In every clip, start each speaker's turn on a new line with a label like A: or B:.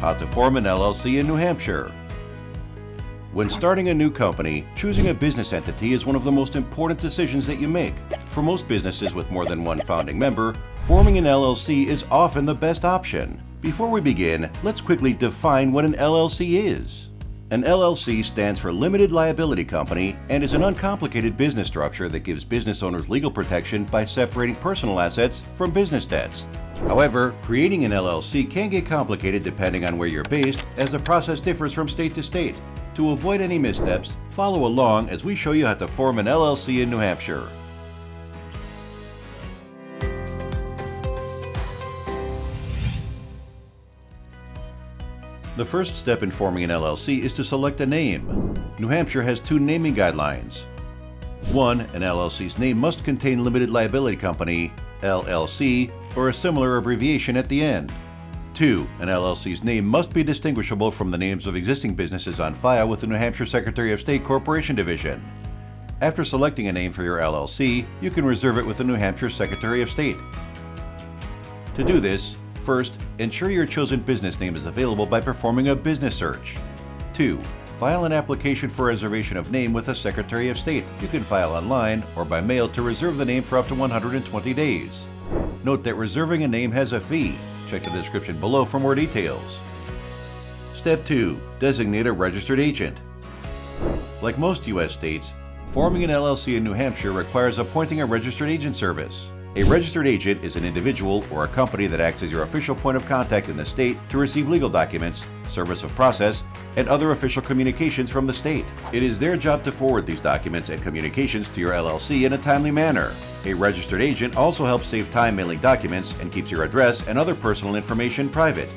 A: How to form an LLC in New Hampshire. When starting a new company, choosing a business entity is one of the most important decisions that you make. For most businesses with more than one founding member, forming an LLC is often the best option. Before we begin, let's quickly define what an LLC is. An LLC stands for Limited Liability Company and is an uncomplicated business structure that gives business owners legal protection by separating personal assets from business debts. However, creating an LLC can get complicated depending on where you're based, as the process differs from state to state. To avoid any missteps, follow along as we show you how to form an LLC in New Hampshire. The first step in forming an LLC is to select a name. New Hampshire has two naming guidelines. 1. An LLC's name must contain Limited Liability Company, LLC, or a similar abbreviation at the end. 2. An LLC's name must be distinguishable from the names of existing businesses on file with the New Hampshire Secretary of State Corporation Division. After selecting a name for your LLC, you can reserve it with the New Hampshire Secretary of State. To do this, first, ensure your chosen business name is available by performing a business search. 2. File an application for reservation of name with the Secretary of State. You can file online or by mail to reserve the name for up to 120 days. Note that reserving a name has a fee. Check the description below for more details. Step 2. Designate a registered agent. Like most U.S. states, forming an LLC in New Hampshire requires appointing a registered agent service. A registered agent is an individual or a company that acts as your official point of contact in the state to receive legal documents, service of process, and other official communications from the state. It is their job to forward these documents and communications to your LLC in a timely manner. A registered agent also helps save time mailing documents and keeps your address and other personal information private.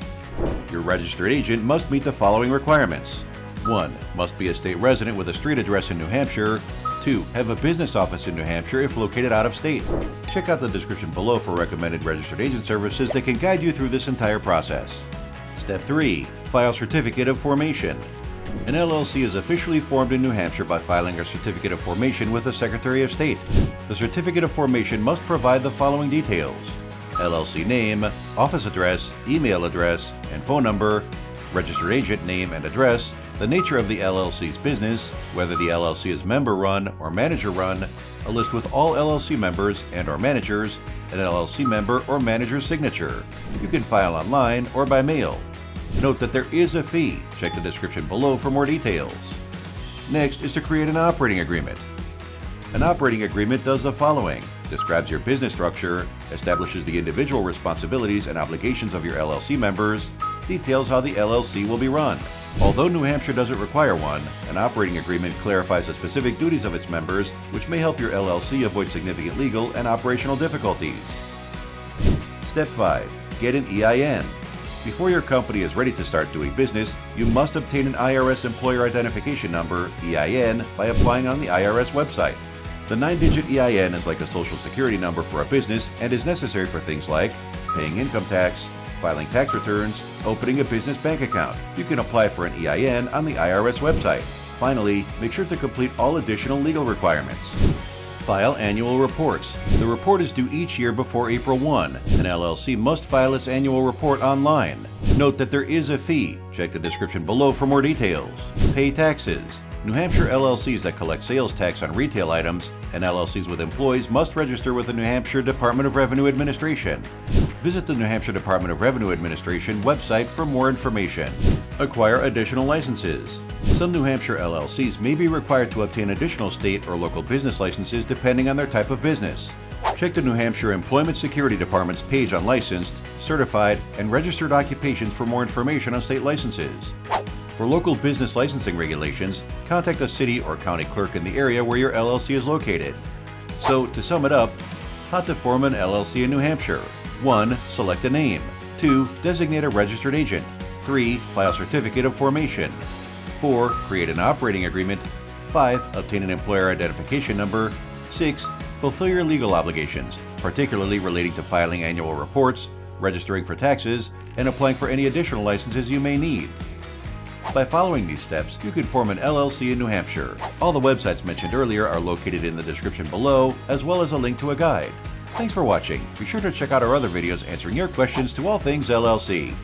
A: Your registered agent must meet the following requirements. 1. Must be a state resident with a street address in New Hampshire. 2. Have a business office in New Hampshire if located out of state. Check out the description below for recommended registered agent services that can guide you through this entire process. Step 3. File Certificate of Formation. An LLC is officially formed in New Hampshire by filing a Certificate of Formation with the Secretary of State. The Certificate of Formation must provide the following details: LLC name, office address, email address, and phone number, registered agent name and address, the nature of the LLC's business, whether the LLC is member-run or manager-run, a list with all LLC members and/or managers, an LLC member or manager's signature. You can file online or by mail. Note that there is a fee. Check the description below for more details. Next is to create an operating agreement. An operating agreement does the following: describes your business structure, establishes the individual responsibilities and obligations of your LLC members, details how the LLC will be run. Although New Hampshire doesn't require one, an operating agreement clarifies the specific duties of its members, which may help your LLC avoid significant legal and operational difficulties. Step 5. Get an EIN. Before your company is ready to start doing business, you must obtain an IRS Employer Identification Number, EIN, by applying on the IRS website. The 9-digit EIN is like a social security number for a business and is necessary for things like paying income tax, filing tax returns, opening a business bank account. You can apply for an EIN on the IRS website. Finally, make sure to complete all additional legal requirements. File annual reports. The report is due each year before April 1. An LLC must file its annual report online. Note that there is a fee. Check the description below for more details. Pay taxes. New Hampshire LLCs that collect sales tax on retail items and LLCs with employees must register with the New Hampshire Department of Revenue Administration. Visit the New Hampshire Department of Revenue Administration website for more information. Acquire additional licenses. Some New Hampshire LLCs may be required to obtain additional state or local business licenses depending on their type of business. Check the New Hampshire Employment Security Department's page on licensed, certified, and registered occupations for more information on state licenses. For local business licensing regulations, contact a city or county clerk in the area where your LLC is located. So, to sum it up, how to form an LLC in New Hampshire. 1. Select a name. 2. Designate a registered agent. 3. File Certificate of Formation. 4. Create an operating agreement. 5. Obtain an employer identification number. 6. Fulfill your legal obligations, particularly relating to filing annual reports, registering for taxes, and applying for any additional licenses you may need. By following these steps, you can form an LLC in New Hampshire. All the websites mentioned earlier are located in the description below, as well as a link to a guide. Thanks for watching. Be sure to check out our other videos answering your questions to all things LLC.